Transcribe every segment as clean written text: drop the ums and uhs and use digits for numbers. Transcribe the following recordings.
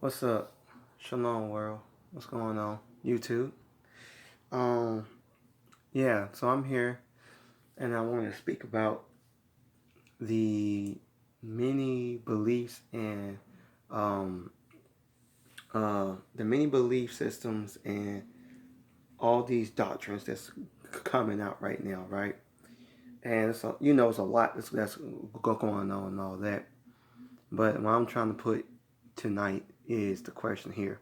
What's up? Shalom world. What's going on? YouTube. Um so I'm here and I want to speak about the many beliefs and um the many belief systems and all these doctrines that's coming out right now, right? And so it's a lot that's going on and all that. But what I'm trying to put tonight is the question here.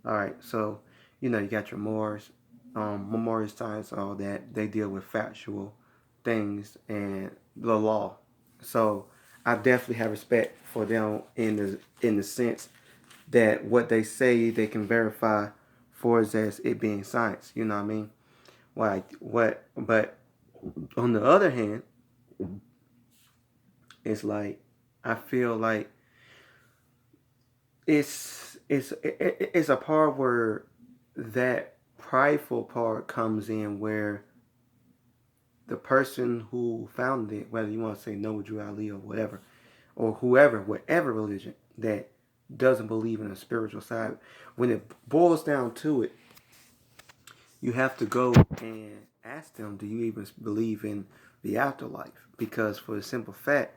All right, so you got your Moors, memorial science, all that. They deal with factual things and the law. So I definitely have respect for them in the sense that what they say they can verify for us as it being science. You know what I mean? Like what? But on the other hand, it's like I feel like it's a part where that prideful part comes in where the person who founded it, whether you want to say Noah Drew Ali or whatever, or whoever, whatever religion that doesn't believe in a spiritual side, when it boils down to it, you have to go and ask them, do you even believe in the afterlife? Because for the simple fact,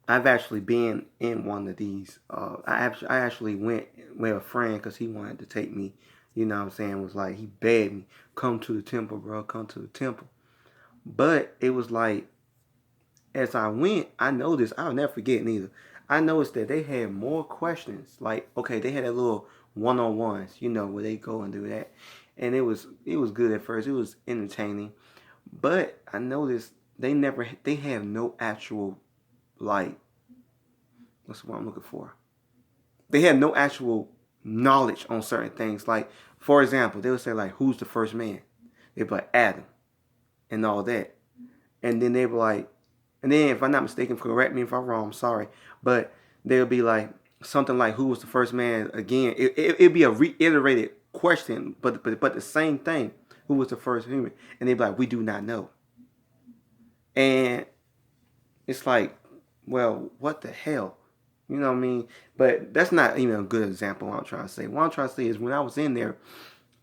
I've actually been in one of these. I actually went with a friend because he wanted to take me. You know what I'm saying? Was like he begged me, come to the temple, bro, come to the temple. But it was like as I went, I noticed I'll never forget neither. I noticed that they had more questions. Like okay, they had a little one-on-ones, where they go and do that, and it was good at first. It was entertaining, but I noticed they have no actual like what's what I'm looking for. They had no actual knowledge on certain things. Like, for example, they would say like, "Who's the first man?" They'd be like Adam and all that, and then they were like, and then if I'm not mistaken, correct me if I'm wrong. I'm sorry, but they'll be like something like, "Who was the first man?" Again, it'd be a reiterated question, but the same thing. Who was the first human? And they'd be like, "We do not know." And it's like, well, what the hell? You know what I mean? But that's not even a good example of what I'm trying to say. What I'm trying to say is when I was in there,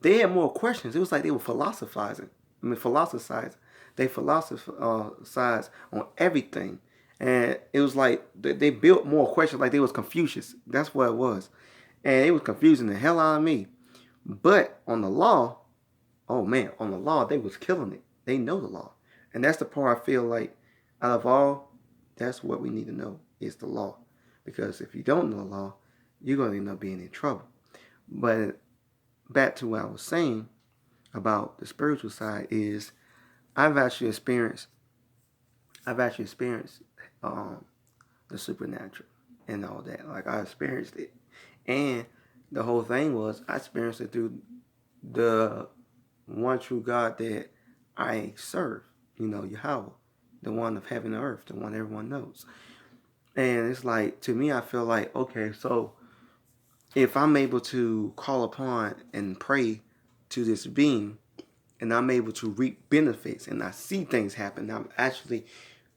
they had more questions. It was like they were philosophizing. Philosophizing. They philosophized on everything. And it was like they built more questions like they was Confucius. That's what it was. And it was confusing the hell out of me. But on the law, oh man, on the law, they was killing it. They know the law. And that's the part I feel like out of all, that's what we need to know is the law. Because if you don't know the law, you're going to end up being in trouble. But back to what I was saying about the spiritual side is I've actually experienced um, the supernatural and all that. Like I experienced it. And the whole thing was I experienced it through the one true God that I serve, Yahweh, the one of heaven and earth, the one everyone knows. And it's like, to me, I feel like, okay, so if I'm able to call upon and pray to this being, and I'm able to reap benefits, and I see things happen, I'm actually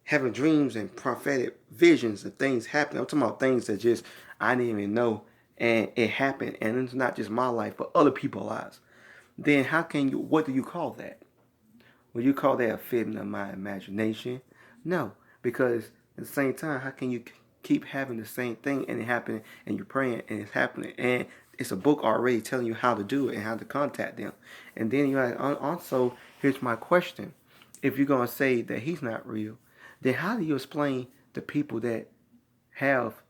having dreams and prophetic visions and things happen. I'm talking about things that just I didn't even know, and it happened, and it's not just my life, but other people's lives. Then what do you call that? Will you call that a figment of my imagination? No, because at the same time, how can you keep having the same thing and it happening and you're praying and it's happening and it's a book already telling you how to do it and how to contact them. And then you also, here's my question. If you're going to say that he's not real, then how do you explain the people that have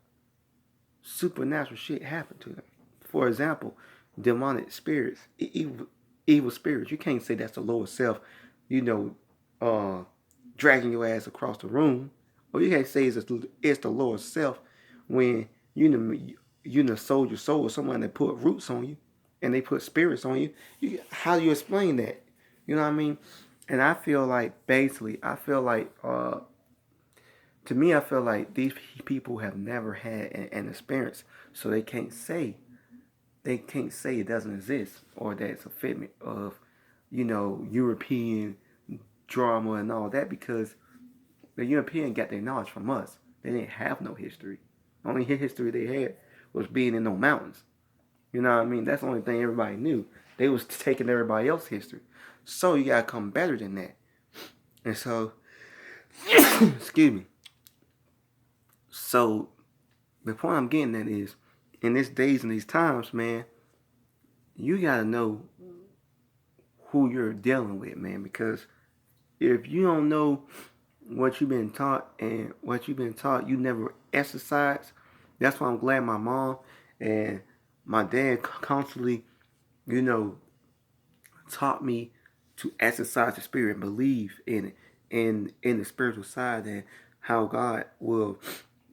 supernatural shit happen to them? For example, demonic spirits, evil spirits. You can't say that's the lower self, you know, uh, dragging your ass across the room. Or you can't say it's the lower self when sold your soul with someone that put roots on you and they put spirits on you. How do you explain that? You know what I mean? And I feel like basically, to me, I feel like these people have never had an experience, so they can't say it doesn't exist or that it's a figment of, European drama and all that because the European got their knowledge from us. They didn't have no history. The only history they had was being in no mountains. You know what I mean? That's the only thing everybody knew. They was taking everybody else's history. So you gotta come better than that. And so, excuse me. So the point I'm getting at is, in these days and these times, man, you gotta know who you're dealing with, man. Because if you don't know what you've been taught and what you've been taught, you never exercise. That's why I'm glad my mom and my dad constantly, you know, taught me to exercise the spirit and believe in it, in the spiritual side, and how God will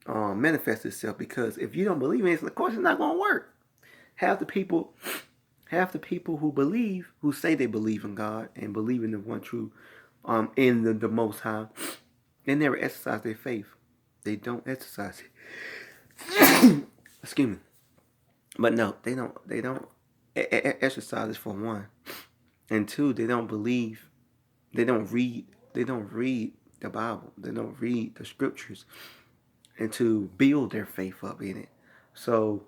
manifest itself. Because if you don't believe in it, of course it's not going to work. Half the people, half the people who believe, who say they believe in God and believe in the one true, in the Most High, they never exercise their faith. They don't exercise it. Excuse me. But no, they don't. They don't exercise it, for one, and two, they don't believe. They don't read. They don't read the Bible. They don't read the scriptures, and to build their faith up in it. So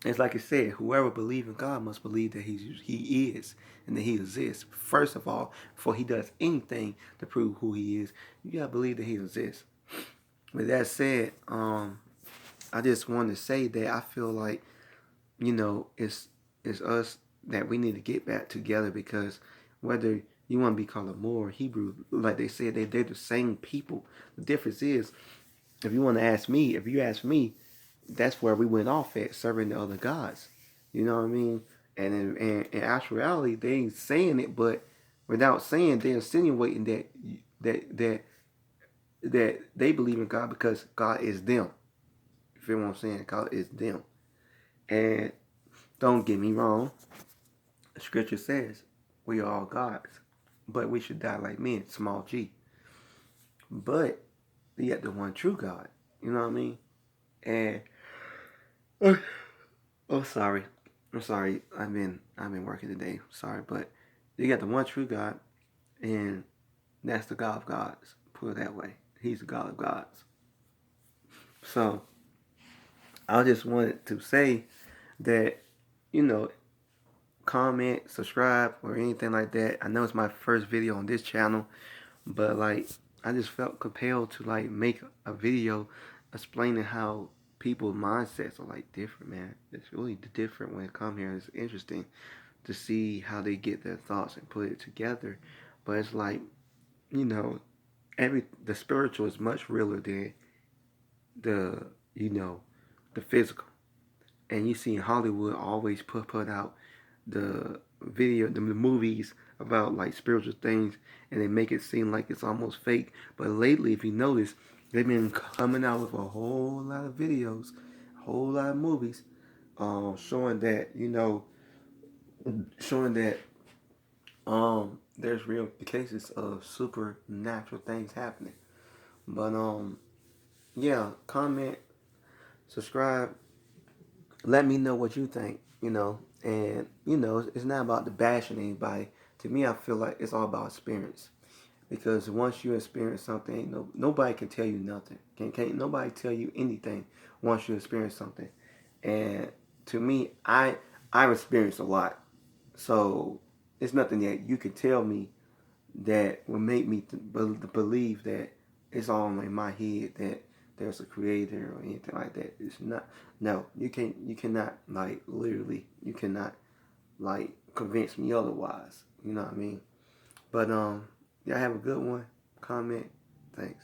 it's like I said, whoever believes in God must believe that He is and that He exists. First of all, before He does anything to prove who He is, you gotta believe that He exists. With that said, I just want to say that I feel like, it's us that we need to get back together, because whether you want to be called a moor or Hebrew, like they said, they're the same people. The difference is, if you ask me, that's where we went off at, serving the other gods. You know what I mean? And in actuality, they ain't saying it, but without saying, they're insinuating that that they believe in God because God is them. You feel what I'm saying? God is them. And don't get me wrong, the scripture says we are all gods, but we should die like men, small g. But yet the one true God. You know what I mean? And oh, sorry. I'm sorry. I've been working today. Sorry, but you got the one true God, and that's the God of gods. Put it that way. He's the God of gods. So I just wanted to say that, you know, comment, subscribe, or anything like that. I know it's my first video on this channel, but like, I just felt compelled to like make a video explaining how people's mindsets are like different, man. It's really different when it come here. It's interesting to see how they get their thoughts and put it together. But it's like, you know, the spiritual is much realer than the the physical. And you see in Hollywood always put out the movies about like spiritual things, and they make it seem like it's almost fake. But lately, if you notice, they've been coming out with a whole lot of videos, a whole lot of movies, showing that showing that there's real cases of supernatural things happening. But yeah, comment, subscribe, let me know what you think, and it's not about the bashing anybody. To me, I feel like it's all about experience, because once you experience something, nobody can tell you nothing. Can't nobody tell you anything once you experience something. And to me, I've experienced a lot, so it's nothing that you can tell me that will make me believe that it's all in my head, that there's a creator or anything like that. It's not. No, you can't. You cannot, like, literally. You cannot, like, convince me otherwise. You know what I mean? But y'all have a good one. Comment. Thanks.